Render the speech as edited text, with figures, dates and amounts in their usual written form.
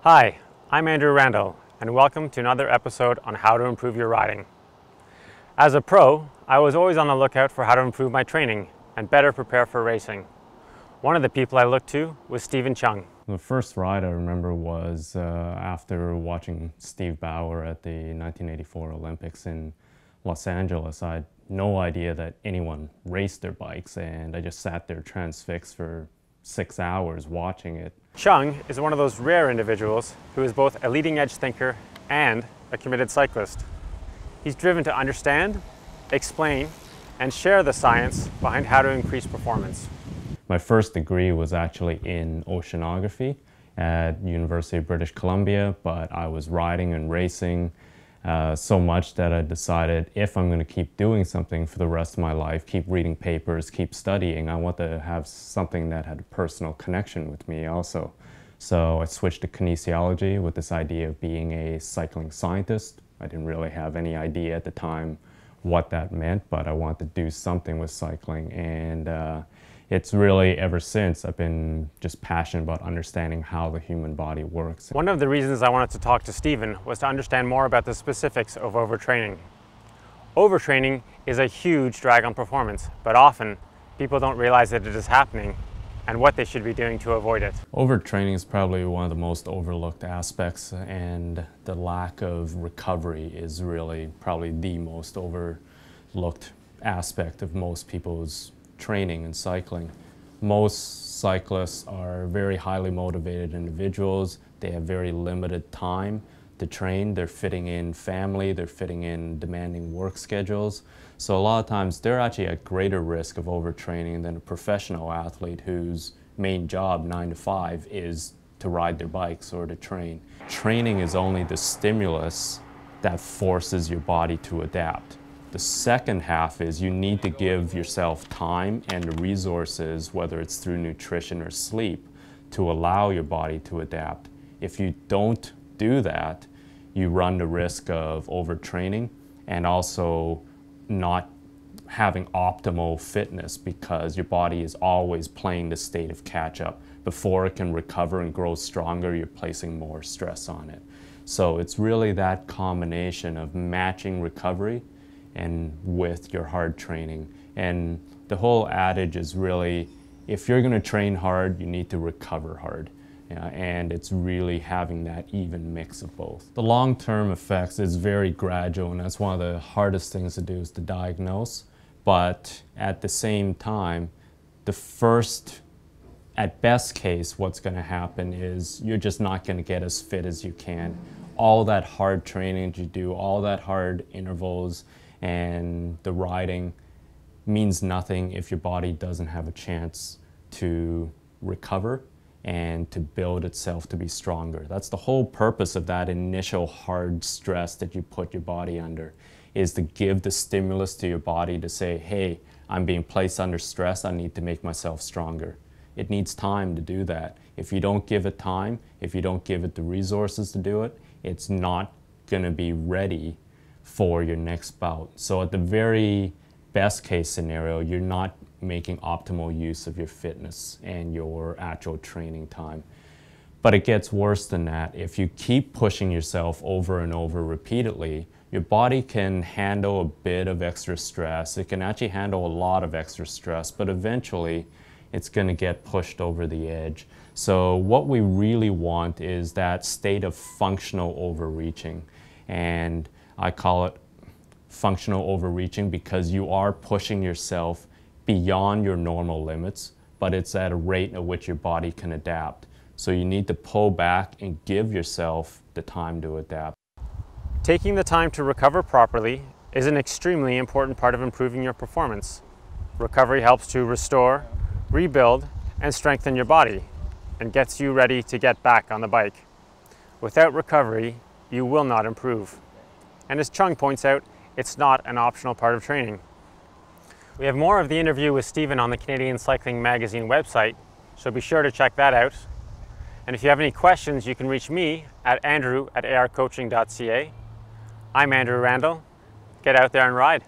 Hi, I'm Andrew Randell, and welcome to another episode on how to improve your riding. As a pro, I was always on the lookout for how to improve my training and better prepare for racing. One of the people I looked to was Stephen Cheung. The first ride I remember was after watching Steve Bauer at the 1984 Olympics in Los Angeles. I had no idea that anyone raced their bikes, and I just sat there transfixed for 6 hours watching it. Cheung is one of those rare individuals who is both a leading edge thinker and a committed cyclist. He's driven to understand, explain, and share the science behind how to increase performance. My first degree was actually in oceanography at University of British Columbia, but I was riding and racing so much that I decided if I'm going to keep doing something for the rest of my life, keep reading papers, keep studying, I want to have something that had a personal connection with me also. So I switched to kinesiology with this idea of being a cycling scientist. I didn't really have any idea at the time what that meant, but I wanted to do something with cycling, and it's really ever since I've been just passionate about understanding how the human body works. One of the reasons I wanted to talk to Stephen was to understand more about the specifics of overtraining. Overtraining is a huge drag on performance, but often people don't realize that it is happening and what they should be doing to avoid it. Overtraining is probably one of the most overlooked aspects, and the lack of recovery is really probably the most overlooked aspect of most people's training and cycling. Most cyclists are very highly motivated individuals. They have very limited time to train. They're fitting in family, they're fitting in demanding work schedules. So a lot of times they're actually at greater risk of overtraining than a professional athlete whose main job 9 to 5 is to ride their bikes or to train. Training is only the stimulus that forces your body to adapt. The second half is you need to give yourself time and the resources, whether it's through nutrition or sleep, to allow your body to adapt. If you don't do that, you run the risk of overtraining and also not having optimal fitness, because your body is always playing the state of catch-up. Before it can recover and grow stronger, you're placing more stress on it. So it's really that combination of matching recovery and with your hard training. And the whole adage is really, if you're going to train hard, you need to recover hard. And it's really having that even mix of both. The long-term effects is very gradual, and that's one of the hardest things to do, is to diagnose. But at the same time, the first, at best case, what's going to happen is you're just not going to get as fit as you can. All that hard training that you do, all that hard intervals, and the riding means nothing if your body doesn't have a chance to recover and to build itself to be stronger. That's the whole purpose of that initial hard stress that you put your body under, is to give the stimulus to your body to say, hey, I'm being placed under stress, I need to make myself stronger. It needs time to do that. If you don't give it time, if you don't give it the resources to do it, it's not going to be ready for your next bout. So at the very best case scenario, you're not making optimal use of your fitness and your actual training time. But it gets worse than that. If you keep pushing yourself over and over repeatedly, your body can handle a bit of extra stress. It can actually handle a lot of extra stress, but eventually it's going to get pushed over the edge. So what we really want is that state of functional overreaching. And I call it functional overreaching because you are pushing yourself beyond your normal limits, but it's at a rate at which your body can adapt. So you need to pull back and give yourself the time to adapt. Taking the time to recover properly is an extremely important part of improving your performance. Recovery helps to restore, rebuild, and strengthen your body, and gets you ready to get back on the bike. Without recovery, you will not improve. And as Cheung points out, it's not an optional part of training. We have more of the interview with Stephen on the Canadian Cycling Magazine website, so be sure to check that out. And if you have any questions, you can reach me at andrew@arcoaching.ca. I'm Andrew Randell. Get out there and ride.